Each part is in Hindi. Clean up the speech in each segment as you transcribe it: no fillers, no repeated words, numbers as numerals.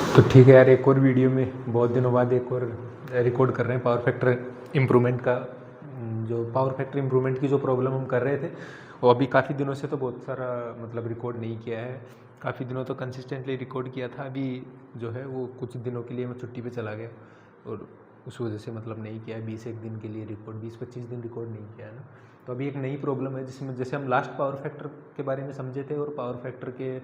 तो ठीक है यार, एक और वीडियो में बहुत दिनों बाद एक और रिकॉर्ड कर रहे हैं पावर फैक्टर इम्प्रूवमेंट का। जो पावर फैक्टर इम्प्रूवमेंट की जो प्रॉब्लम हम कर रहे थे वो अभी काफ़ी दिनों से तो बहुत सारा मतलब रिकॉर्ड नहीं किया है। काफ़ी दिनों तो कंसिस्टेंटली रिकॉर्ड किया था, अभी जो है वो कुछ दिनों के लिए मैं छुट्टी पे चला गया और उस वजह से मतलब नहीं किया है। 20 दिन के लिए रिकॉर्ड, 20-25 दिन रिकॉर्ड नहीं किया है ना। तो अभी एक नई प्रॉब्लम है जिसमें जैसे हम लास्ट पावर फैक्टर के बारे में समझे थे और पावर फैक्टर के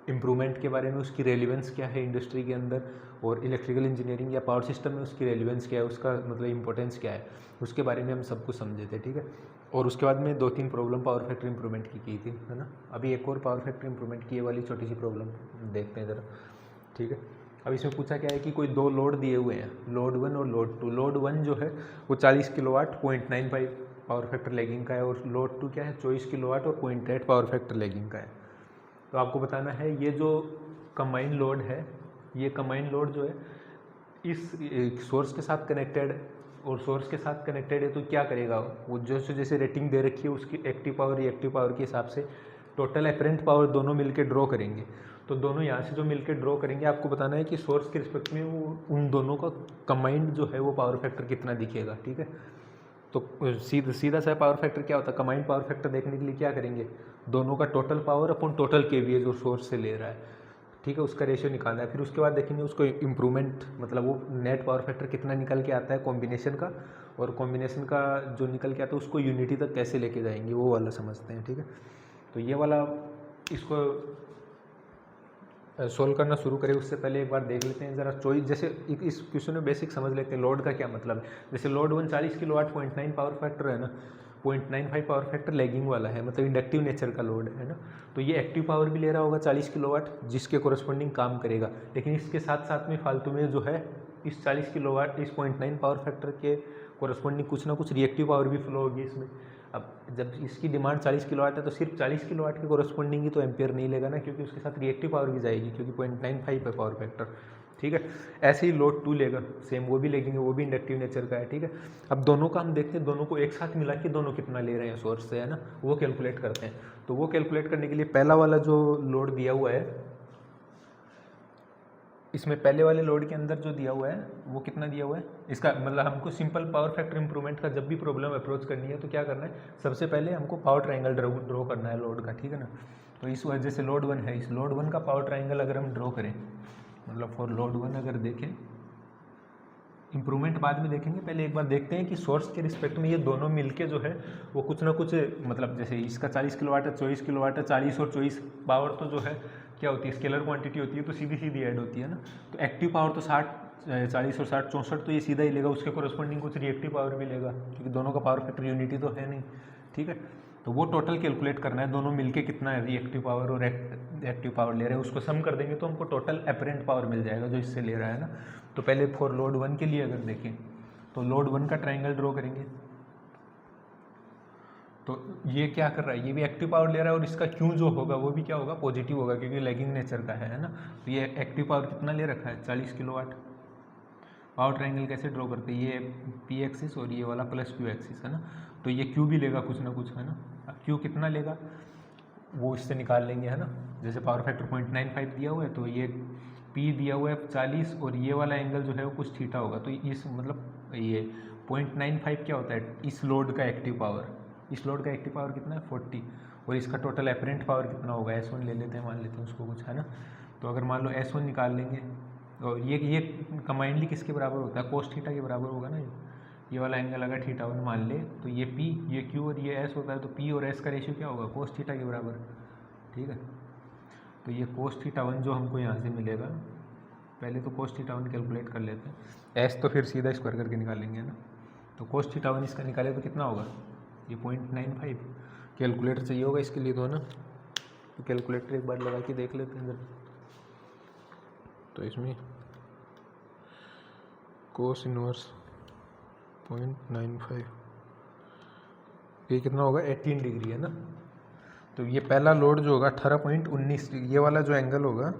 इम्प्रूवमेंट के बारे में, उसकी रेलिवेंस क्या है इंडस्ट्री के अंदर, और इलेक्ट्रिकल इंजीनियरिंग या पावर सिस्टम में उसकी रेलिवेंस क्या है, उसका मतलब इंपॉर्टेंस क्या है, उसके बारे में हम सब कुछ समझे थे। ठीक है, और उसके बाद में 2-3 प्रॉब्लम पावर फैक्टर इम्प्रूवमेंट की थी, है ना। अभी एक और पावर फैक्टर इम्प्रूवमेंट की ये वाली छोटी सी प्रॉब्लम देखते हैं ज़रा। ठीक है, अब इसमें पूछा क्या है कि कोई दो लोड दिए हुए हैं, लोड 1 और लोड 2। लोड 1 जो है वो 40 किलोवाट 0.95 पावर फैक्टर लैगिंग का है, और लोड 2 क्या है 24 किलोवाट और 0.8 पावर फैक्टर लैगिंग का है। तो आपको बताना है ये जो कंबाइन लोड है, ये कंबाइन लोड जो है इस सोर्स के साथ कनेक्टेड, और सोर्स के साथ कनेक्टेड है तो क्या करेगा वो, जैसे रेटिंग दे रखी है उसकी एक्टिव पावर रिएक्टिव पावर के हिसाब से टोटल एपरेंट पावर दोनों मिलके ड्रॉ करेंगे। तो दोनों यहाँ से जो मिलके ड्रॉ करेंगे, आपको बताना है कि सोर्स के रिस्पेक्ट में वो उन दोनों का कंबाइंड जो है वो पावर फैक्टर कितना दिखेगा। ठीक है, तो सीधा सा पावर फैक्टर क्या होता है, कंबाइंड पावर फैक्टर देखने के लिए क्या करेंगे, दोनों का टोटल पावर अपन टोटल केवीए जो सोर्स से ले रहा है, ठीक है, उसका रेशियो निकालना है। फिर उसके बाद देखेंगे उसको इम्प्रूवमेंट, मतलब वो नेट पावर फैक्टर कितना निकल के आता है कॉम्बिनेशन का, और कॉम्बिनेशन का जो निकल के आता है उसको यूनिटी तक कैसे लेके जाएंगे वो वाला समझते हैं। ठीक है, तो ये वाला इसको सोल्व करना शुरू करें उससे पहले एक बार देख लेते हैं ज़रा चॉइस। जैसे इस क्वेश्चन में बेसिक समझ लेते हैं लोड का क्या मतलब है। जैसे लोड 1 40 किलोवाट 0.9 पावर फैक्टर है ना, 0.95 पावर फैक्टर लैगिंग वाला है, मतलब इंडक्टिव नेचर का लोड है ना। तो ये एक्टिव पावर भी ले रहा होगा 40 किलोवाट जिसके कोरस्पॉन्डिंग काम करेगा, लेकिन इसके साथ साथ में फालतू में जो है इस 40 किलोवाट इस 0.9 पावर फैक्टर के कोरस्पॉन्डिंग कुछ ना कुछ रिएक्टिव पावर भी फ्लो होगी इसमें। अब जब इसकी डिमांड 40 किलोवाट है तो सिर्फ 40 किलोवाट के कोरस्पॉन्डिंग ही तो एम्पियर नहीं लेगा ना, क्योंकि उसके साथ रिएक्टिव पावर भी जाएगी, क्योंकि 0.95 है पावर फैक्टर। ठीक है, ऐसे ही लोड 2 लेगा, सेम वो भी लेंगे, वो भी इंडक्टिव नेचर का है। ठीक है, अब दोनों का हम देखते हैं, दोनों को एक साथ मिला के दोनों कितना ले रहे हैं सोर्स से, है ना, वो कैलकुलेट करते हैं। तो वो कैलकुलेट करने के लिए पहला वाला जो लोड दिया हुआ है, इसमें पहले वाले लोड के अंदर जो दिया हुआ है वो कितना दिया हुआ है, इसका मतलब हमको सिंपल पावर फैक्टर इंप्रूवमेंट का जब भी प्रॉब्लम अप्रोच करनी है तो क्या करना है, सबसे पहले हमको पावर ट्रायंगल ड्रॉ करना है लोड का। ठीक है ना, तो इस वजह से लोड 1 है, इस लोड 1 का पावर ट्रायंगल अगर हम ड्रॉ करें, मतलब फॉर लोड 1 अगर देखें, इंप्रूवमेंट बाद में देखेंगे, पहले एक बार देखते हैं कि सोर्स के रिस्पेक्ट में ये दोनों मिलके जो है वो कुछ ना कुछ, मतलब जैसे इसका 40 किलोवाट है 24 किलोवाट है, 40 और 24 पावर तो जो है क्या होती है, स्केलर क्वांटिटी होती है, तो सीधी सीधी ऐड होती है ना। तो एक्टिव पावर तो 60 40 और 60 64, तो ये सीधा ही लेगा, उसके कोरस्पॉन्डिंग कुछ रिएक्टिव पावर भी लेगा, क्योंकि दोनों का पावर फैक्टर यूनिटी तो है नहीं। ठीक है, तो वो टोटल कैलकुलेट करना है, दोनों मिलके कितना है रिएक्टिव पावर और एक्टिव पावर ले रहे हैं, उसको सम कर देंगे तो हमको टोटल एपरेंट पावर मिल जाएगा जो इससे ले रहा है ना। तो पहले फॉर लोड 1 के लिए अगर देखें तो लोड 1 का ट्रायंगल ड्रॉ करेंगे, तो ये क्या कर रहा है, ये भी एक्टिव पावर ले रहा है, और इसका क्यू जो होगा वो भी क्या होगा, पॉजिटिव होगा, क्योंकि लैगिंग नेचर का है ना। तो ये एक्टिव पावर कितना ले रखा है 40 किलोवाट। पावर ट्रायंगल कैसे ड्रॉ करते हैं, ये पी एक्सिस और ये वाला प्लस क्यू एक्सिस है ना, तो ये क्यू भी लेगा कुछ ना कुछ, है ना। अब क्यू कितना लेगा वो इससे निकाल लेंगे, है ना। जैसे पावर फैक्टर 0.95 दिया हुआ है, तो ये पी दिया हुआ है 40, और ये वाला एंगल जो है वो कुछ थीटा होगा, तो इस मतलब ये 0.95 क्या होता है, इस लोड का एक्टिव पावर, इस लोड का एक्टिव पावर कितना है 40, और इसका टोटल एपरेंट पावर कितना होगा, S1 ले लेते हैं, मान लेते हैं उसको कुछ, है ना। तो अगर मान लो S1 निकाल लेंगे, और ये कंबाइंडली किसके बराबर होता है, कोस थीटा के बराबर होगा ना। ये वाला एंगल अगर थीटा 1 मान ले तो ये P, ये Q और ये S होता है, तो P और S का रेशियो क्या होगा, कोस थीटा के बराबर। ठीक है, तो ये कोस थीटा 1 जो हमको यहाँ से मिलेगा, पहले तो कोस थीटा 1 कैलकुलेट कर लेते हैं, S तो फिर सीधा स्क्वायर करके निकालेंगे ना। तो कोस थीटा 1 इसका निकाले तो कितना होगा, ये 0.95। कैलकुलेटर चाहिए होगा इसके लिए तो, है ना। तो कैलकुलेटर एक बार लगा के देख लेते हैं जब, तो इसमें कोस इनवर्स 0.95, ये कितना होगा 18 डिग्री, है ना। तो ये पहला लोड जो होगा 18.19, ये वाला जो एंगल होगा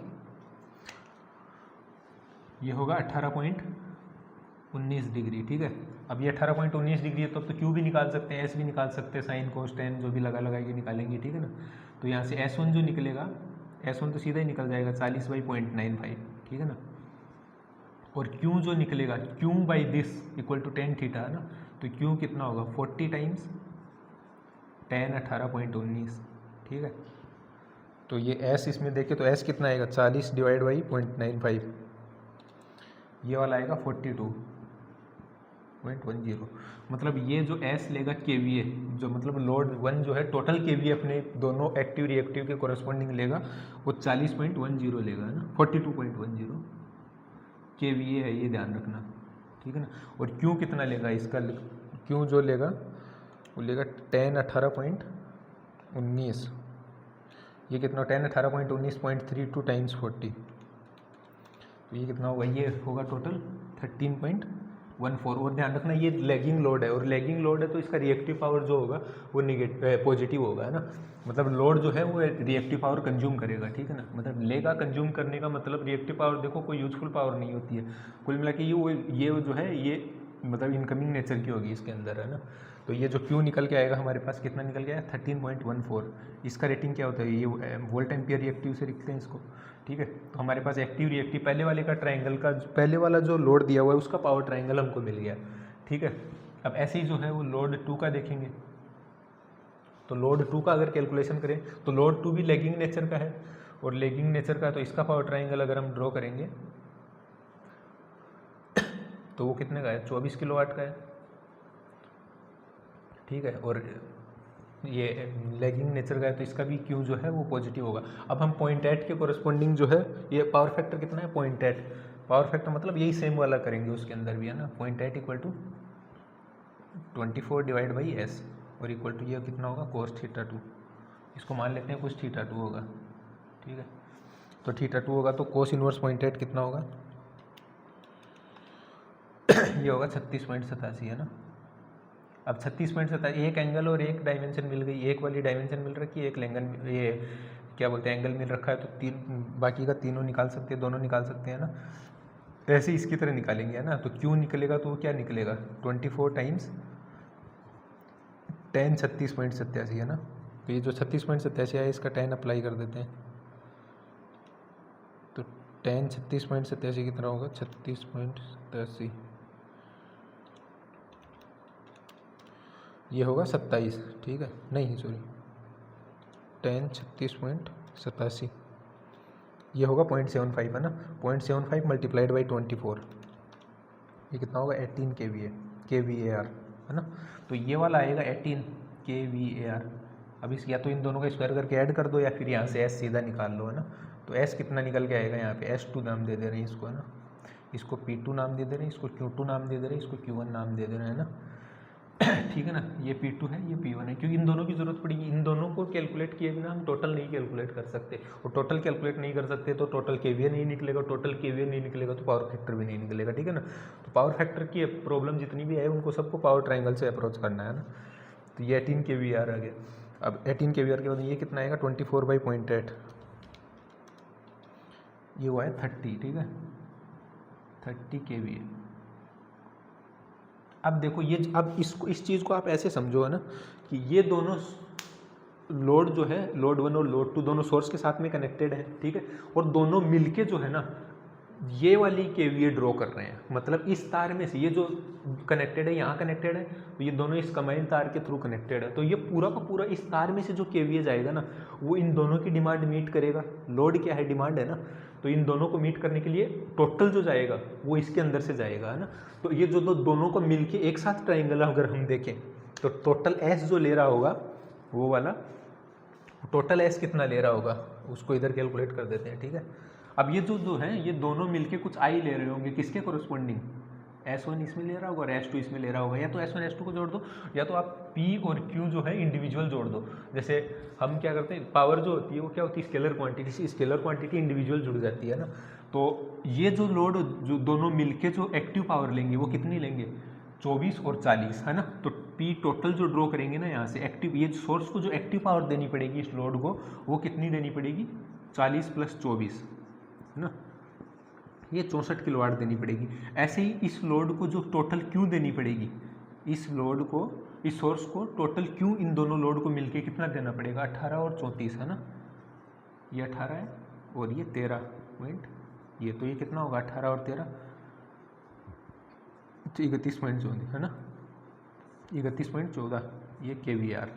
ये होगा 18.19 डिग्री। ठीक है, अब ये 18.19 डिग्री है, तो अब तो क्यू भी निकाल सकते हैं, एस भी निकाल सकते हैं, साइन कोस टेन जो भी लगा के निकालेंगे। ठीक है ना, तो यहाँ से S1 जो निकलेगा, S1 तो सीधा ही निकल जाएगा 40/0.95। ठीक है ना, और Q जो निकलेगा Q by this equal to tan theta है ना, तो Q कितना होगा 40 टाइम्स टेन 18.19, ठीक है। तो ये S इसमें देखें तो S कितना आएगा 40 डिवाइड बाई 0.95, ये वाला आएगा 42.10। मतलब ये जो S लेगा KVA, जो मतलब लोड 1 जो है टोटल KVA अपने दोनों एक्टिव रिएक्टिव के कोरस्पॉन्डिंग लेगा, वो 40.10 लेगा है ना, 42.10 KVA है, ये ध्यान रखना, ठीक है ना। और Q कितना लेगा इसका, Q जो लेगा वो लेगा 10 18.19, ये कितना 10 18.19.32 टाइम्स 40, तो ये कितना होगा, ये होगा टोटल 13.14। और ध्यान रखना ये लैगिंग लोड है, और लैगिंग लोड है तो इसका रिएक्टिव पावर जो होगा वो पॉजिटिव होगा है ना, मतलब लोड जो है वो रिएक्टिव पावर कंज्यूम करेगा, ठीक है ना। मतलब लेगा कंज्यूम करने का मतलब रिएक्टिव पावर देखो कोई यूजफुल पावर नहीं होती है, कुल मिला के ये जो है ये मतलब इनकमिंग नेचर की होगी इसके अंदर है ना। तो ये जो Q निकल के आएगा हमारे पास कितना निकल के आया 13.14, इसका रेटिंग क्या होता है, ये वोल्ट एम्पियर रिएक्टिव से लिखते हैं इसको, ठीक है। तो हमारे पास एक्टिव रिएक्टिव पहले वाले का ट्रायंगल का पहले वाला जो लोड दिया हुआ है उसका पावर ट्रायंगल हमको मिल गया, ठीक है। अब ऐसे ही जो है वो लोड 2 का देखेंगे, तो लोड 2 का अगर कैलकुलेशन करें तो लोड 2 भी लैगिंग नेचर का है, और लैगिंग नेचर का तो इसका पावर ट्रायंगल अगर हम ड्रॉ करेंगे तो वो कितने का है 24 किलोवाट का है, ठीक है। और ये लैगिंग नेचर का है तो इसका भी Q जो है वो पॉजिटिव होगा। अब हम 0.8 के कोरस्पॉन्डिंग जो है ये पावर फैक्टर कितना है 0.8, पावर फैक्टर मतलब यही सेम वाला करेंगे उसके अंदर भी है ना, 0.8 equal to 24 divide by S, और इक्वल टू ये कितना होगा cos θ2, इसको मान लेते हैं कुछ θ2 होगा, ठीक है। तो θ2 होगा तो cos इनवर्स 0.8 कितना होगा ये होगा 36.87 है ना। अब 36.87 एक एंगल और एक डायमेंशन मिल गई, एक वाली डायमेंशन मिल रखी है, एक लेंगन ये क्या बोलते हैं एंगल मिल रखा है, तो तीन बाकी का तीनों निकाल सकते हैं, दोनों निकाल सकते हैं ना। तो ऐसे इसकी तरह निकालेंगे है ना, तो Q निकलेगा तो क्या निकलेगा 24 टाइम्स 10 36.87 है ना। तो ये जो 36.87 है इसका 10 अप्लाई कर देते हैं, तो 10 36.87 कितना होगा 36.87, ये होगा 27, ठीक है, नहीं सॉरी 10 36.87 ये होगा 0.75 है ना, 0.75 मल्टीप्लाइड बाई 24, ये कितना होगा 18 kVAR है ना। तो ये वाला आएगा 18 kVAR। अब इस या तो इन दोनों का स्क्वायर करके ऐड कर दो या फिर यहाँ से S सीधा निकाल लो है ना। तो S कितना निकल के आएगा, यहाँ पे S2 नाम दे दे रहे हैं इसको है ना, इसको P2 नाम दे दे रहे हैं, इसको Q2 नाम दे दे रहे हैं, इसको Q1 नाम दे दे रहे हैं ना, ठीक है ना। ये P2 है ये P1 है, क्योंकि इन दोनों की जरूरत पड़ेगी, इन दोनों को कैलकुलेट किए बिना हम टोटल नहीं कैलकुलेट कर सकते, और टोटल कैलकुलेट नहीं कर सकते तो टोटल KVA नहीं निकलेगा, टोटल KVA नहीं निकलेगा तो पावर फैक्टर भी नहीं निकलेगा, ठीक है ना। तो पावर फैक्टर की प्रॉब्लम जितनी भी है उनको सबको पावर ट्रायंगल से अप्रोच करना है ना। तो ये 18 kVAR आ गया। अब 18 kVAR के बाद ये कितना आएगा 24/0.8, ये हुआ है 30, ठीक है 30 kVA। अब देखो ये अब इसको इस चीज़ को आप ऐसे समझो है ना कि ये दोनों लोड जो है लोड 1 और लोड 2 दोनों सोर्स के साथ में कनेक्टेड है, ठीक है, और दोनों मिलके जो है ना ये वाली KVA ड्रॉ कर रहे हैं, मतलब इस तार में से ये जो कनेक्टेड है यहाँ कनेक्टेड है, तो ये दोनों इस कंबाइंड तार के थ्रू कनेक्टेड है, तो ये पूरा का पूरा इस तार में से जो KVA जाएगा ना वो इन दोनों की डिमांड मीट करेगा। लोड क्या है डिमांड है ना, तो इन दोनों को मीट करने के लिए टोटल जो जाएगा वो इसके अंदर से जाएगा है ना। तो ये जो दोनों को मिलके एक साथ ट्राइंगल अगर हम देखें तो टोटल S जो ले रहा होगा वो वाला टोटल S कितना ले रहा होगा उसको इधर कैलकुलेट कर देते हैं, ठीक है। अब ये जो है ये दोनों मिलके कुछ I ले रहे होंगे किसके कोरस्पॉन्डिंग, S1 इसमें ले रहा होगा और S2 इसमें ले रहा होगा, या तो S1 S2 को जोड़ दो या तो आप P और Q जो है इंडिविजुअल जोड़ दो। जैसे हम क्या करते हैं पावर जो होती है वो क्या होती है स्केलर क्वांटिटी से, स्केलर क्वांटिटी इंडिविजुअल जुड़ जाती है ना। तो ये जो लोड जो दोनों मिलके जो एक्टिव पावर लेंगे वो कितनी लेंगे 24 और 40 है ना। तो P टोटल जो ड्रॉ करेंगे ना यहाँ से एक्टिव ये सोर्स को जो एक्टिव पावर देनी पड़ेगी इस लोड को वो कितनी देनी पड़ेगी 40 + 24 है ना, ये 64 किलोवाट देनी पड़ेगी। ऐसे ही इस लोड को जो टोटल Q देनी पड़ेगी, इस लोड को इस सोर्स को टोटल Q इन दोनों लोड को मिलके कितना देना पड़ेगा 18 और 34 है ना, ये 18 है और ये 13 पॉइंट, ये तो ये कितना होगा 18 और 13 31.14 है ना, 31.14 ये kVAR।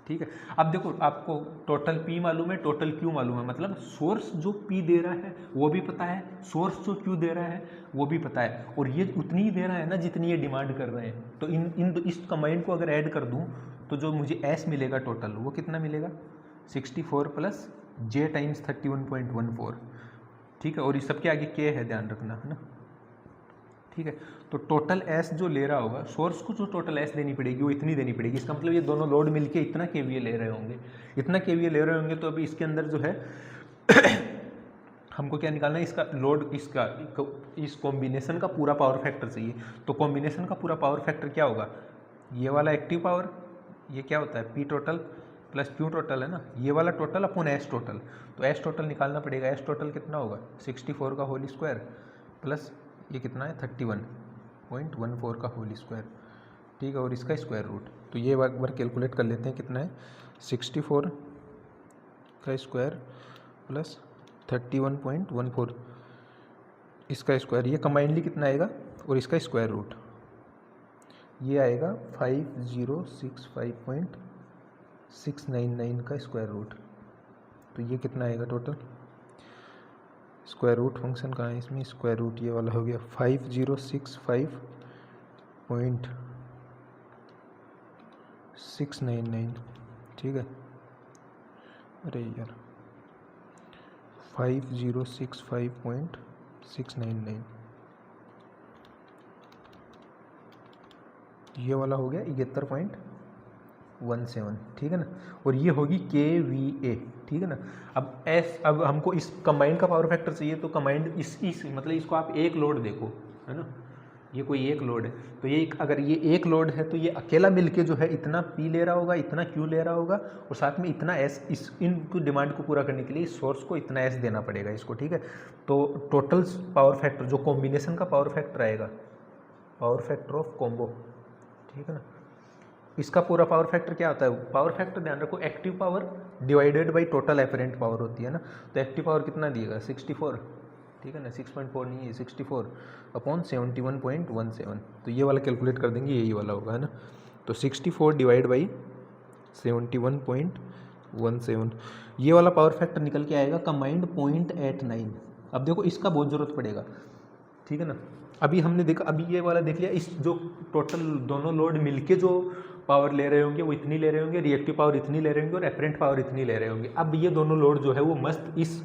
ठीक है, अब देखो आपको टोटल P मालूम है, टोटल Q मालूम है, मतलब सोर्स जो P दे रहा है वो भी पता है, सोर्स जो Q दे रहा है वो भी पता है, और ये उतनी ही दे रहा है ना जितनी ये डिमांड कर रहे हैं। तो इस कंबाइंड को अगर ऐड कर दूं तो जो मुझे S मिलेगा टोटल वो कितना मिलेगा, 64 प्लस J टाइम्स 31.14। ठीक है, और इस सबके आगे K है, ध्यान रखना है ना। ठीक है, तो टोटल एस जो ले रहा होगा, सोर्स को जो टोटल एस देनी पड़ेगी वो इतनी देनी पड़ेगी। इसका मतलब ये दोनों लोड मिलके इतना केवीए ले रहे होंगे, इतना केवीए ले रहे होंगे। तो अभी इसके अंदर जो है हमको क्या निकालना है, इसका लोड, इसका इस कॉम्बिनेशन का पूरा पावर फैक्टर चाहिए। तो कॉम्बिनेशन का पूरा पावर फैक्टर क्या होगा, ये वाला एक्टिव पावर, ये क्या होता है P total plus Q total है ना, ये वाला टोटल अपॉन एस टोटल। तो एस टोटल निकालना पड़ेगा, एस टोटल कितना होगा 64 का होल स्क्वायर प्लस ये कितना है 31.14 का होल स्क्वायर। ठीक है, और इसका स्क्वायर रूट। तो ये एक बार कैलकुलेट कर लेते हैं कितना है, 64 का स्क्वायर प्लस 31.14 इसका स्क्वायर, ये कंबाइंडली कितना आएगा, और इसका स्क्वायर रूट ये आएगा 5065.699 का स्क्वायर रूट। तो ये कितना आएगा टोटल, स्क्वायर रूट फंक्शन कहाँ है इसमें, स्क्वायर रूट ये वाला हो गया 5065.699। ठीक है, अरे यार 5065.699 ये वाला हो गया 71.17। ठीक है ना, और ये होगी kVA। ठीक है ना, अब हमको इस कंबाइंड का पावर फैक्टर चाहिए। तो कंबाइंड इस मतलब इसको आप एक लोड देखो, है ना, ये कोई एक लोड है। तो ये अगर ये एक लोड है तो ये अकेला मिलके जो है इतना P ले रहा होगा, इतना Q ले रहा होगा, और साथ में इतना S, इनकी डिमांड को पूरा करने के लिए इस सोर्स को इतना S देना पड़ेगा इसको। ठीक है, तो टोटल पावर फैक्टर जो कॉम्बिनेशन का पावर फैक्टर आएगा, पावर फैक्टर ऑफ कॉम्बो, ठीक है ना, इसका पूरा पावर फैक्टर क्या होता है, पावर फैक्टर ध्यान रखो active power divided by total apparent power होती है ना। तो एक्टिव पावर कितना दिएगा 64, ठीक है ना, 6.4 नहीं है 64 अपॉन 71.17। तो ये वाला कैलकुलेट कर देंगे, यही वाला होगा, है ना। तो 64 डिवाइड बाई 71.17 ये वाला पावर फैक्टर निकल के आएगा कंबाइंड 0.89। अब देखो इसका बहुत ज़रूरत पड़ेगा, ठीक है ना। अभी हमने देखा, अभी ये वाला देख लिया, इस जो टोटल दोनों लोड मिलके जो पावर ले रहे होंगे वो इतनी ले रहे होंगे, रिएक्टिव पावर इतनी ले रहे होंगे और एपरेंट पावर इतनी ले रहे होंगे। अब ये दोनों लोड जो है वो मस्त इस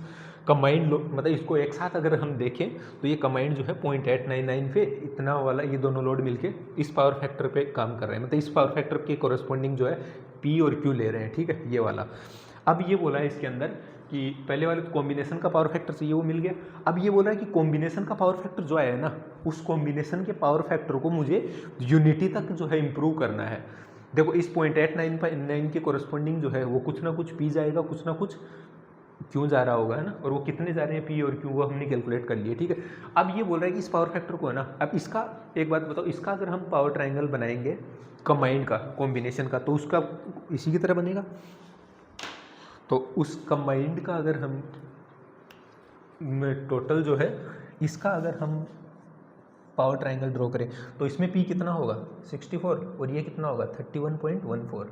कंबाइंड मतलब इसको एक साथ अगर हम देखें तो ये कंबाइंड जो है 0.899 पे इतना वाला ये दोनों लोड मिलके इस पावर फैक्टर पे काम कर रहे हैं, मतलब इस पावर फैक्टर के कोरस्पॉन्डिंग जो है पी और क्यू ले रहे हैं, ठीक है, ये वाला। अब ये बोला है इसके अंदर कि पहले वाले कॉम्बिनेशन का पावर फैक्टर चाहिए, वो मिल गया। अब ये बोल रहा है कि कॉम्बिनेशन का पावर फैक्टर जो आया है ना, उस कॉम्बिनेशन के पावर फैक्टर को मुझे यूनिटी तक जो है इम्प्रूव करना है। देखो इस 0.899 के कोरस्पॉन्डिंग जो है वो कुछ ना कुछ पी जाएगा, कुछ ना कुछ क्यों जा रहा होगा, है ना, और वो कितने जा रहे हैं पी और क्यू वो हमने कैलकुलेट कर लिए, ठीक है। अब ये बोल रहा है कि इस पावर फैक्टर को है ना, अब इसका एक बात बताओ, इसका अगर हम पावर ट्राइंगल बनाएंगे कंबाइंड का, कॉम्बिनेशन का, तो उसका इसी की तरह बनेगा। तो उस कंबाइंड का अगर हम टोटल जो है इसका अगर हम पावर ट्राइंगल ड्रॉ करें तो इसमें P कितना होगा 64 और ये कितना होगा 31.14,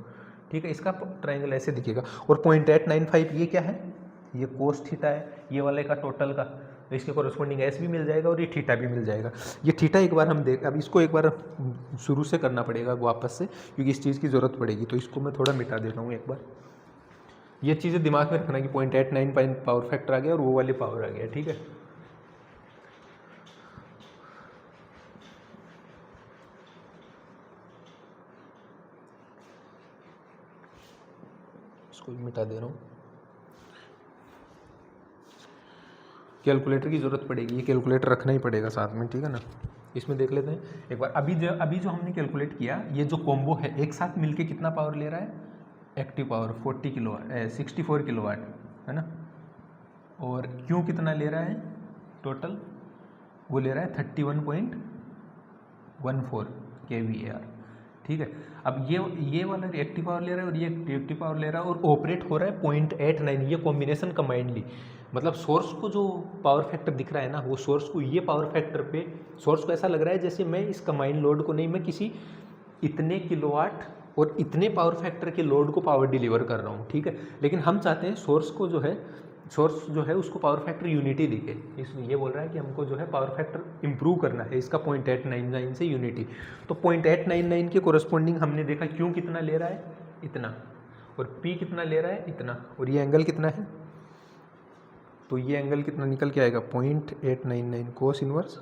ठीक है। इसका ट्राइंगल ऐसे दिखेगा। और 0.895 ये क्या है, ये कोस थीटा है, ये वाले का टोटल का, तो इसके कोरस्पॉन्डिंग एस भी मिल जाएगा और ये थीटा भी मिल जाएगा। ये थीटा एक बार हम देख, अब इसको एक बार शुरू से करना पड़ेगा वापस से, क्योंकि इस चीज़ की ज़रूरत पड़ेगी। तो इसको मैं थोड़ा मिटा देता हूँ एक बार। ये चीज़ें दिमाग में रखना कि 0.895 पावर फैक्टर आ गया और वो वाले पावर आ गया, ठीक है। इसको भी मिटा दे रहा हूँ। कैलकुलेटर की ज़रूरत पड़ेगी, ये कैलकुलेटर रखना ही पड़ेगा साथ में, ठीक है ना। इसमें देख लेते हैं एक बार। अभी जो हमने कैलकुलेट किया, ये जो कॉम्बो है एक साथ मिलके कितना पावर ले रहा है, एक्टिव पावर 40 किलोवाट 64 किलोवाट, है ना। और क्यों कितना ले रहा है टोटल, वो ले रहा है 31.14 kVAR, ठीक ठीक है। अब ये वाला रिएक्टिव पावर ले रहा है और ये रिएक्टिव पावर ले रहा है और ऑपरेट हो रहा है 0.89, ये कॉम्बिनेशन कंबाइंडली। मतलब सोर्स को जो पावर फैक्टर दिख रहा है ना, वो सोर्स को ये पावर फैक्टर पे सोर्स को ऐसा लग रहा है जैसे मैं इस कंबाइंड लोड को नहीं, मैं किसी इतने किलोवाट और इतने पावर फैक्टर के लोड को पावर डिलीवर कर रहा हूँ, ठीक है। लेकिन हम चाहते हैं सोर्स जो है उसको पावर फैक्टर यूनिटी दिखे, इसलिए ये बोल रहा है कि हमको जो है पावर फैक्टर इंप्रूव करना है इसका 0.899 से यूनिटी। तो 0.899 के कोरस्पॉन्डिंग हमने देखा क्यू कितना ले रहा है, इतना, और पी कितना ले रहा है, इतना, और ये एंगल कितना है, तो ये एंगल कितना निकल के आएगा 0.899 कोस इनवर्स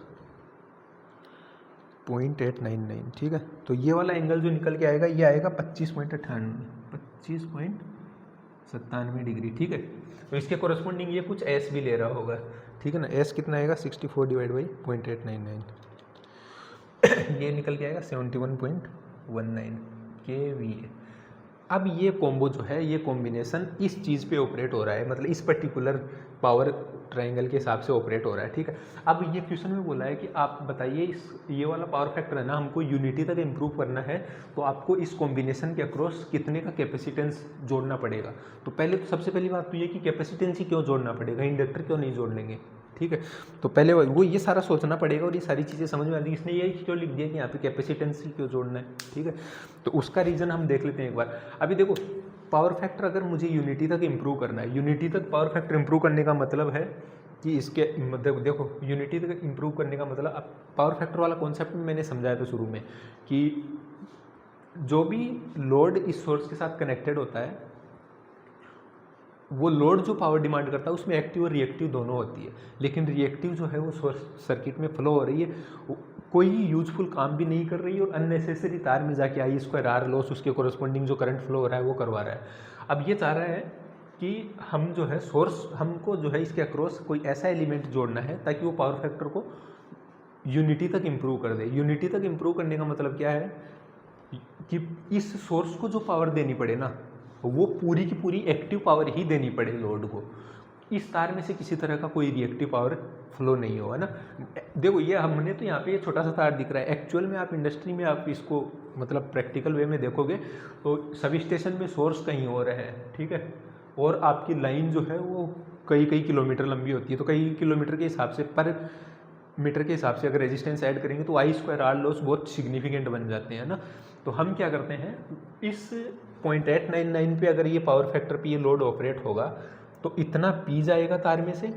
0.899, ठीक है। तो ये वाला एंगल जो निकल के आएगा ये आएगा 25.97 डिग्री, ठीक है। तो इसके कोरस्पॉन्डिंग ये कुछ एस भी ले रहा होगा, ठीक है ना। एस कितना आएगा 64 डिवाइड बाई 0.899 ये निकल के आएगा 71.19 kVA। अब ये कॉम्बो जो है, ये कॉम्बिनेशन इस चीज़ पे ऑपरेट हो रहा है, मतलब इस पर्टिकुलर पावर ट्रायंगल के हिसाब से ऑपरेट हो रहा है, ठीक है। अब ये क्वेश्चन में बोला है कि आप बताइए ये वाला पावर फैक्टर है ना, हमको यूनिटी तक इम्प्रूव करना है, तो आपको इस कॉम्बिनेशन के अक्रॉस कितने का कैपेसिटेंस जोड़ना पड़ेगा। तो पहले तो सबसे पहली बात तो ये कि कैपेसिटेंस ही क्यों जोड़ना पड़ेगा, इंडक्टर क्यों नहीं जोड़ लेंगे, ठीक है। तो पहले वो ये सारा सोचना पड़ेगा और ये सारी चीज़ें समझ में आती है, इसने ये क्यों लिख दिया कि यहाँ पे कैपेसिटेंस ही क्यों जोड़ना है, ठीक है। तो उसका रीज़न हम देख लेते हैं एक बार। अभी देखो पावर फैक्टर अगर मुझे यूनिटी तक इम्प्रूव करना है, यूनिटी तक पावर फैक्टर इम्प्रूव करने का मतलब है कि इसके देखो यूनिटी तक इम्प्रूव करने का मतलब, अब पावर फैक्टर वाला कॉन्सेप्ट मैंने समझाया था शुरू में कि जो भी लोड इस सोर्स के साथ कनेक्टेड होता है, वो लोड जो पावर डिमांड करता है उसमें एक्टिव और रिएक्टिव दोनों होती है, लेकिन रिएक्टिव जो है वो सोर्स सर्किट में फ्लो हो रही है, कोई यूजफुल काम भी नहीं कर रही है और अननेसेसरी तार में जाके आई स्क्वायर आर लॉस उसके कोरस्पॉन्डिंग जो करंट फ्लो हो रहा है वो करवा रहा है। अब ये चाह रहा है कि हम जो है सोर्स, हमको जो है इसके अक्रॉस कोई ऐसा एलिमेंट जोड़ना है ताकि वो पावर फैक्टर को यूनिटी तक इम्प्रूव कर दे। यूनिटी तक इम्प्रूव करने का मतलब क्या है कि इस सोर्स को जो पावर देनी पड़े ना, वो पूरी की पूरी एक्टिव पावर ही देनी पड़े लोड को, इस तार में से किसी तरह का कोई रिएक्टिव पावर फ्लो नहीं होगा ना। देखो ये हमने तो यहाँ पे ये छोटा सा तार दिख रहा है, एक्चुअल में आप इंडस्ट्री में आप इसको मतलब प्रैक्टिकल वे में देखोगे तो सब स्टेशन में सोर्स कहीं और है, ठीक है, और आपकी लाइन जो है वो कई किलोमीटर लंबी होती है, तो कई किलोमीटर के हिसाब से पर मीटर के हिसाब से अगर रेजिस्टेंस ऐड करेंगे तो आई स्क्वायर आर लॉस बहुत सिग्निफिकेंट बन जाते हैं ना। तो हम क्या करते हैं, इस 0.899 पे अगर ये पावर फैक्टर पे ये लोड ऑपरेट होगा तो इतना पी जाएगा तार में से,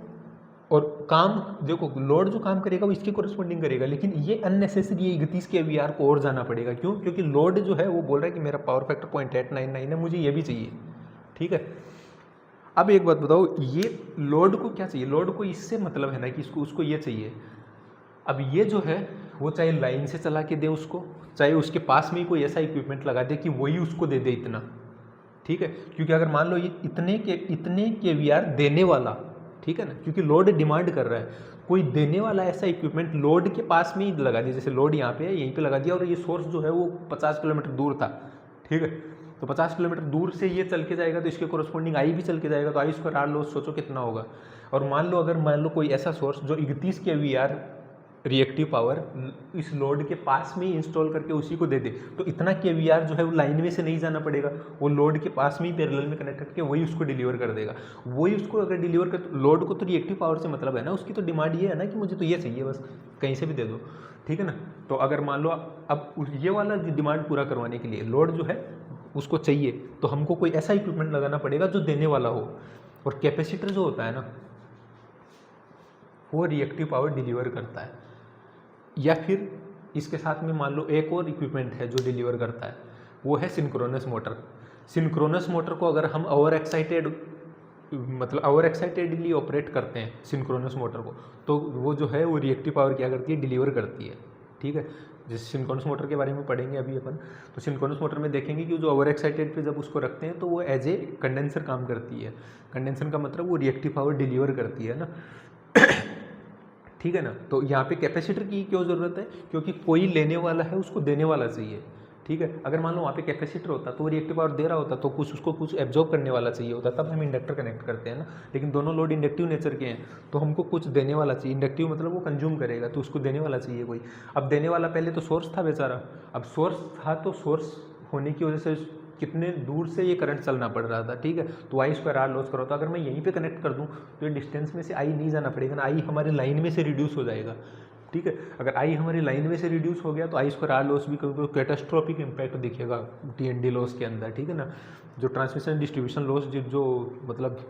और काम देखो लोड जो काम करेगा वो इसके कोरस्पॉन्डिंग करेगा, लेकिन ये अननेसेसरी 31 kVAR को और जाना पड़ेगा। क्यों? क्योंकि लोड जो है वो बोल रहा है कि मेरा पावर फैक्टर 0.899 है, मुझे ये भी चाहिए, ठीक है। अब एक बात बताओ, ये लोड को क्या चाहिए, लोड को इससे मतलब है ना कि इसको उसको ये चाहिए। अब ये जो है वो चाहे लाइन से चला के दे उसको, चाहे उसके पास में ही कोई ऐसा इक्विपमेंट लगा दे कि वही उसको दे दे इतना, ठीक है। क्योंकि अगर मान लो ये इतने kVAR देने वाला, ठीक है ना, क्योंकि लोड डिमांड कर रहा है, कोई देने वाला ऐसा इक्विपमेंट लोड के पास में ही लगा दिया, जैसे लोड यहाँ पे है यहीं पे लगा दिया और ये सोर्स जो है वो 50 किलोमीटर दूर था, ठीक है। तो 50 किलोमीटर दूर से ये चल के जाएगा तो इसके कोरस्पॉन्डिंग आई भी चल के जाएगा, तो आई स्क्वायर आर लॉस सोचो कितना होगा। और मान लो कोई ऐसा सोर्स जो 31 kVAR रिएक्टिव पावर इस लोड के पास में ही इंस्टॉल करके उसी को दे दे, तो इतना kVAR जो है वो लाइन में से नहीं जाना पड़ेगा, वो लोड के पास में ही पैरेलल में कनेक्ट करके वही उसको डिलीवर कर देगा। वही उसको अगर डिलीवर कर, लोड को तो रिएक्टिव पावर से मतलब है ना, उसकी तो डिमांड ये है ना कि मुझे तो ये चाहिए बस, कहीं से भी दे दो, ठीक है ना। तो अगर मान लो अब ये वाला डिमांड पूरा करवाने के लिए लोड जो है उसको चाहिए, तो हमको कोई ऐसा इक्विपमेंट लगाना पड़ेगा जो देने वाला हो, और कैपेसिटर जो होता है ना वो रिएक्टिव पावर डिलीवर करता है। या फिर इसके साथ में मान लो एक और इक्विपमेंट है जो डिलीवर करता है, वो है सिंक्रोनस मोटर। सिंक्रोनस मोटर को अगर हम ओवर एक्साइटेडली ऑपरेट करते हैं सिंक्रोनस मोटर को, तो वो जो है वो रिएक्टिव पावर क्या करती है, डिलीवर करती है, ठीक है। जैसे सिंक्रोनस मोटर के बारे में पढ़ेंगे अभी अपन, तो सिंक्रोनस मोटर में देखेंगे कि जो ओवर एक्साइटेड पे जब उसको रखते हैं तो वो एज ए कंडेंसर काम करती है। कंडेंसर का मतलब वो रिएक्टिव पावर डिलीवर करती है ना ठीक है ना। तो यहाँ पे कैपेसिटर की क्यों ज़रूरत है, क्योंकि कोई लेने वाला है उसको देने वाला चाहिए, ठीक है। अगर मान लो वहाँ पे कैपेसिटर होता तो वो रिएक्टिव पावर दे रहा होता तो कुछ उसको कुछ एब्जॉर्ब करने वाला चाहिए होता, तब हम इंडक्टर कनेक्ट करते हैं ना। लेकिन दोनों लोड इंडक्टिव नेचर के हैं तो हमको कुछ देने वाला चाहिए। इंडक्टिव मतलब वो कंज्यूम करेगा तो उसको देने वाला चाहिए कोई। अब देने वाला पहले तो सोर्स था बेचारा, अब सोर्स था तो सोर्स होने की वजह से कितने दूर से ये करंट चलना पड़ रहा था, ठीक है। तो आई स्क्वायर आर लॉस करो, तो अगर मैं यहीं पे कनेक्ट कर दूं तो ये डिस्टेंस में से आई नहीं जाना पड़ेगा ना, आई हमारे लाइन में से रिड्यूस हो जाएगा, ठीक है। अगर आई हमारी लाइन में से रिड्यूस हो गया तो आई स्क्वायर आर लॉस भी तो कैटास्ट्रोफिक इम्पैक्ट दिखेगा टी लॉस के अंदर, ठीक है ना। जो ट्रांसमिशन डिस्ट्रीब्यूशन लॉस जो मतलब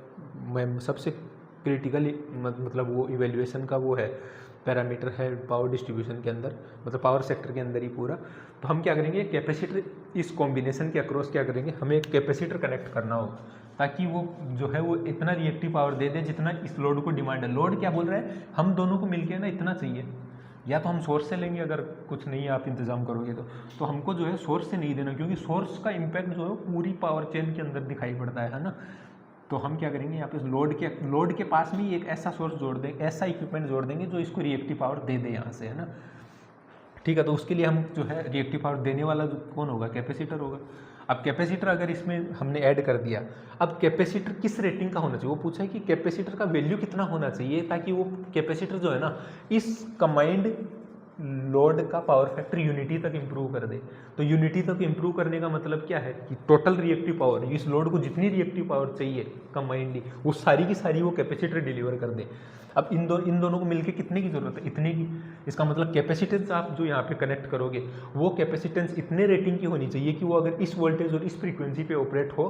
मैं सबसे क्रिटिकल मतलब वो इवेल्युएशन का वो है पैरामीटर है पावर डिस्ट्रीब्यूशन के अंदर, मतलब पावर सेक्टर के अंदर ही पूरा। तो हम क्या करेंगे, कैपेसिटर इस कॉम्बिनेशन के अक्रॉस क्या करेंगे, हमें एक कैपेसिटर कनेक्ट करना होगा ताकि वो जो है वो इतना रिएक्टिव पावर दे दे जितना इस लोड को डिमांड है। लोड क्या बोल रहा है, हम दोनों को मिलके ना इतना चाहिए, या तो हम सोर्स से लेंगे अगर कुछ नहीं आप इंतजाम करोगे तो हमको जो है सोर्स से नहीं देना, क्योंकि सोर्स का इम्पैक्ट जो है पूरी पावर चेन के अंदर दिखाई पड़ता है ना। तो हम क्या करेंगे, यहाँ पे लोड के पास में एक ऐसा सोर्स जोड़ देंगे, ऐसा इक्विपमेंट जोड़ देंगे जो इसको रिएक्टिव पावर दे दे यहाँ से, है ना, ठीक है। तो उसके लिए हम जो है रिएक्टिव पावर देने वाला जो कौन होगा, कैपेसिटर होगा। अब कैपेसिटर अगर इसमें हमने ऐड कर दिया, अब कैपेसिटर किस रेटिंग का होना चाहिए, वो पूछा है कि कैपेसिटर का वैल्यू कितना होना चाहिए ताकि वो कैपेसिटर जो है ना इस कंबाइंड लोड का पावर फैक्टर यूनिटी तक इंप्रूव कर दे। तो यूनिटी तक इंप्रूव करने का मतलब क्या है कि टोटल रिएक्टिव पावर, इस लोड को जितनी रिएक्टिव पावर चाहिए कंबाइंडली वो सारी की सारी वो कैपेसिटर डिलीवर कर दे। अब इन दोनों को मिलके कितने की जरूरत है, इतने की। इसका मतलब कैपेसिटेंस आप जो यहाँ पे कनेक्ट करोगे वो कैपेसिटेंस इतने रेटिंग की होनी चाहिए कि वो अगर इस वोल्टेज और इस फ्रीक्वेंसी पे ऑपरेट हो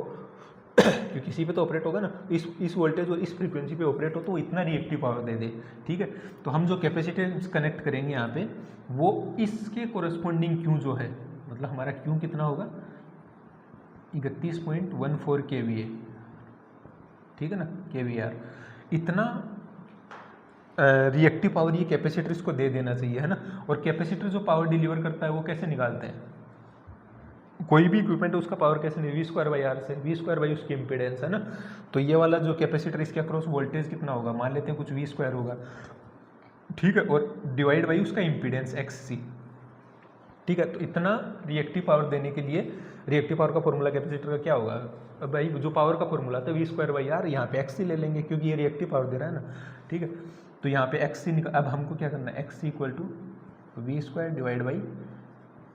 क्योंकि किसी पे तो ऑपरेट होगा ना, इस वोल्टेज और इस फ्रीक्वेंसी पे ऑपरेट हो तो वो इतना रिएक्टिव पावर दे दे, ठीक है। तो हम जो कैपेसिटेंस कनेक्ट करेंगे यहाँ पे वो इसके कोरस्पॉन्डिंग क्यू जो है, मतलब हमारा क्यू कितना होगा 31.14 kVA, ठीक है ना, kVAR। इतना रिएक्टिव पावर ये कैपेसिटर इसको दे देना चाहिए, है ना। और कैपेसिटर जो पावर डिलीवर करता है वो कैसे निकालते हैं, कोई भी इक्विपमेंट उसका पावर कैसे नहीं, वी स्क्वायर बाई आर से, वी स्क्वायर बाई उसकी इम्पीडेंस, है ना। तो ये वाला जो कैपेसिटर इसके अक्रॉस वोल्टेज कितना होगा, मान लेते हैं कुछ वी स्क्वायर होगा, ठीक है, और डिवाइड बाई उसका इम्पीडेंस एक्स सी, ठीक है। तो इतना रिएक्टिव पावर देने के लिए रिएक्टिव पावर का फॉर्मूला कैपेसिटर का क्या होगा, अब भाई जो पावर का फॉर्मूला था वी स्क्वायर बाई आर, यहाँ पे एक्स सी ले लेंगे क्योंकि ये रिएक्टिव पावर दे रहा है ना, ठीक है। तो यहाँ पे एक्स सी अब हमको क्या करना है, X C equal to V square divide by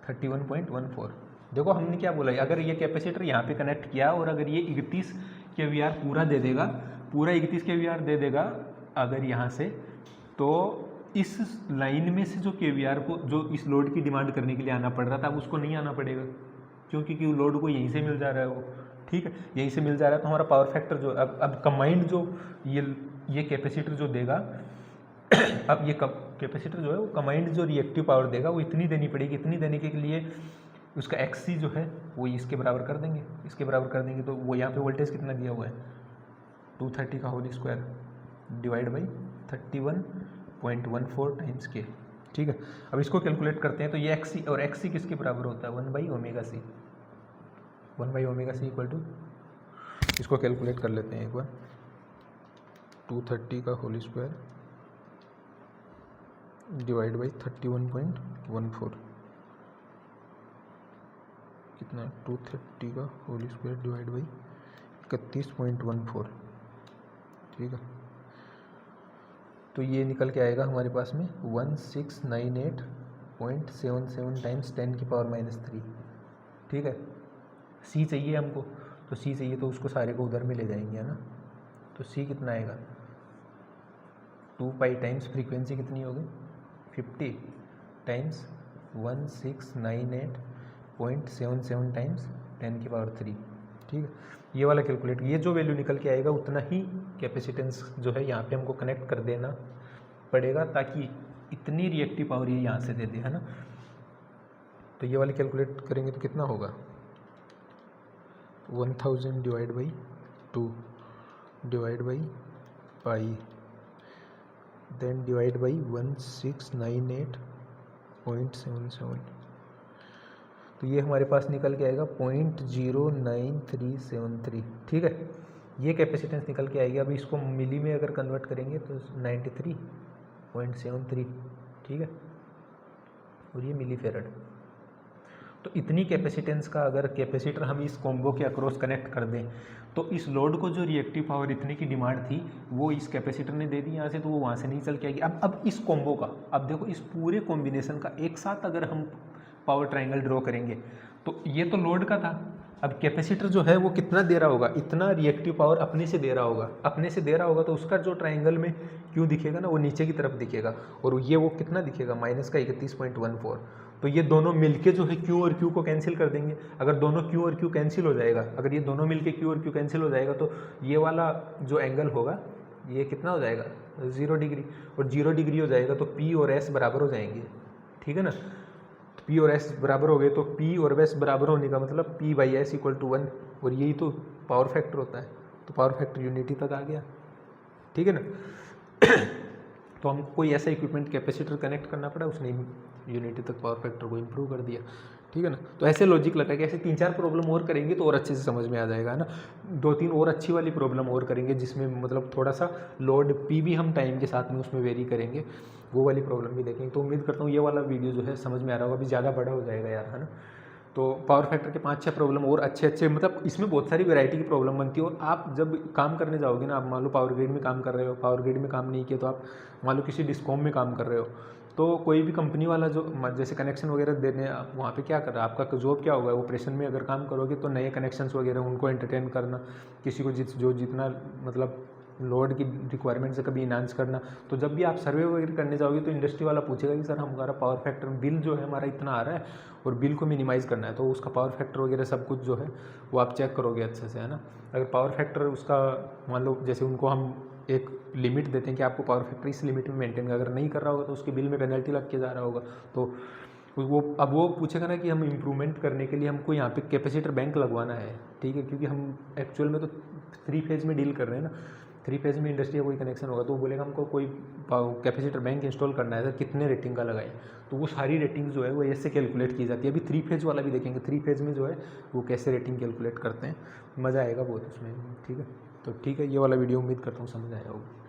31.14। देखो हमने क्या बोला है, अगर ये कैपेसिटर यहाँ पे कनेक्ट किया और अगर ये 31 kVAR पूरा दे देगा, पूरा 31 kVAR दे देगा अगर यहाँ से, तो इस लाइन में से जो kVAR को जो इस लोड की डिमांड करने के लिए आना पड़ रहा था अब उसको नहीं आना पड़ेगा, क्योंकि लोड को यहीं से मिल जा रहा है वो, ठीक है, यहीं से मिल जा रहा है। तो हमारा पावर फैक्टर जो अब कंबाइंड जो ये कैपेसिटर जो देगा अब ये कैपेसिटर जो है वो कंबाइंड जो रिएक्टिव पावर देगा वो इतनी देनी पड़ेगी, इतनी देने के लिए उसका एक्स सी जो है वो इसके बराबर कर देंगे, इसके बराबर कर देंगे। तो वो यहाँ पे वोल्टेज कितना दिया हुआ है 230 का whole square divide by 31.14 times के, ठीक है। अब इसको कैलकुलेट करते हैं तो ये एक्स सी, और एक्स सी किसके बराबर होता है 1/ओमेगा सी, 1/ओमेगा सी इक्वल टू, इसको कैलकुलेट कर लेते हैं एक बार, 230 का होल स्क्वायर डिवाइड बाई 31.14 कितना, 230 का होल स्क्वायर डिवाइड बाई 31.14, ठीक है। तो ये निकल के आएगा हमारे पास में 1698.77 टाइम्स 10⁻³ ठीक है। सी चाहिए हमको, तो सी चाहिए तो उसको सारे को उधर में ले जाएंगे, है ना। तो सी कितना आएगा 2 पाई टाइम्स फ्रीक्वेंसी कितनी होगी 50 टाइम्स 1698.77 टाइम्स 10⁻³, ठीक है। ये वाला कैलकुलेट, ये जो वैल्यू निकल के आएगा उतना ही कैपेसिटेंस जो है यहाँ पे हमको कनेक्ट कर देना पड़ेगा ताकि इतनी रिएक्टिव पावर ये यहाँ से दे दे, है ना। तो ये वाली कैलकुलेट करेंगे तो कितना होगा 1000 divide by 2 divide by pi then divide by 1698.77, तो ये हमारे पास निकल के आएगा 0.09373, ठीक है। ये कैपेसिटेंस निकल के आएगी। अब इसको मिली में अगर कन्वर्ट करेंगे तो 93.73, ठीक है, और ये मिली फेरड। तो इतनी कैपेसिटेंस का अगर कैपेसिटर हम इस कॉम्बो के अक्रॉस कनेक्ट कर दें तो इस लोड को जो रिएक्टिव पावर इतने की डिमांड थी वो इस कैपेसिटर ने दे दी यहाँ से, तो वो वहाँ से नहीं चल के आएगी। अब इस कॉम्बो का, अब देखो इस पूरे कॉम्बिनेशन का एक साथ अगर हम पावर ट्रायंगल ड्रॉ करेंगे तो ये तो लोड का था। अब कैपेसिटर जो है वो कितना दे रहा होगा, इतना रिएक्टिव पावर अपने से दे रहा होगा, अपने से दे रहा होगा, तो उसका जो ट्रायंगल में क्यों दिखेगा ना, वो नीचे की तरफ दिखेगा, और ये वो कितना दिखेगा, -31.14। तो ये दोनों मिलके जो है Q और Q को कैंसिल कर देंगे। अगर दोनों Q और Q कैंसिल हो जाएगा, अगर ये दोनों मिलके Q और Q कैंसिल हो जाएगा तो ये वाला जो एंगल होगा ये कितना हो जाएगा, 0 डिग्री, और 0 डिग्री हो जाएगा तो P और S बराबर हो जाएंगे, ठीक है ना। P और S बराबर हो गए तो P और S बराबर होने का मतलब P/S = 1, और यही तो पावर फैक्टर होता है। तो पावर फैक्टर यूनिटी तक आ गया, ठीक है ना। तो हमको कोई ऐसा इक्विपमेंट कैपेसिटर कनेक्ट करना पड़ा, उसने यूनिटी तक पावर फैक्टर को इम्प्रूव कर दिया, ठीक है ना। तो ऐसे लॉजिक लगा कि ऐसे 3-4 प्रॉब्लम और करेंगे तो और अच्छे से समझ में आ जाएगा, है ना। 2-3 और अच्छी वाली प्रॉब्लम और करेंगे जिसमें मतलब थोड़ा सा लोड P भी हम टाइम के साथ में उसमें वेरी करेंगे, वो वाली प्रॉब्लम भी देखेंगे। तो उम्मीद करता हूँ ये वाला वीडियो जो है समझ में आ रहा होगा, अभी ज़्यादा बड़ा हो जाएगा यार, है ना। तो पावर फैक्टर के 5-6 प्रॉब्लम और अच्छे मतलब इसमें बहुत सारी वैरायटी की प्रॉब्लम बनती है। और आप जब काम करने जाओगे ना, आप मान लो पावर ग्रिड में काम कर रहे हो, पावर ग्रिड में काम नहीं किया तो आप मान लो किसी डिस्कॉम में काम कर रहे हो, तो कोई भी कंपनी वाला जो जैसे कनेक्शन वगैरह देने, आप वहाँ पे क्या कर रहा है, आपका जॉब क्या होगा, ऑपरेशन में अगर काम करोगे तो नए कनेक्शंस वगैरह उनको एंटरटेन करना, किसी को जो जितना मतलब लोड की रिक्वायरमेंट से कभी इन्हांस करना। तो जब भी आप सर्वे वगैरह करने जाओगे तो इंडस्ट्री वाला पूछेगा कि सर हमारा पावर फैक्टर बिल जो है हमारा इतना आ रहा है और बिल को मिनिमाइज़ करना है, तो उसका पावर फैक्टर वगैरह सब कुछ जो है वो आप चेक करोगे अच्छे से, है ना। अगर पावर फैक्टर उसका मान लो जैसे उनको हम एक लिमिट देते हैं कि आपको पावर फैक्टर इस लिमिट में मेंटेन, अगर नहीं कर रहा होगा तो उसके बिल में पेनल्टी लग के जा रहा होगा। तो वो पूछेगा ना कि हम इम्प्रूवमेंट करने के लिए हमको यहाँ पे कैपेसिटर बैंक लगवाना है, ठीक है, क्योंकि हम एक्चुअल में तो 3 फेज़ में डील कर रहे हैं ना। 3 फेज़ में इंडस्ट्री का कोई कनेक्शन होगा तो वो बोलेगा हमको कोई कैपेसिटर बैंक इंस्टॉल करना है, सर कितने रेटिंग का लगाएं। तो वो सारी रेटिंग जो है वो ऐसे कैलकुलेट की जाती है। अभी 3 फेज़ वाला भी देखेंगे, 3 फेज़ में जो है वो कैसे रेटिंग कैलकुलेट करते हैं, मज़ा आएगा बहुत उसमें, ठीक है। तो ठीक है, ये वाला वीडियो उम्मीद करता हूँ समझ आया होगा।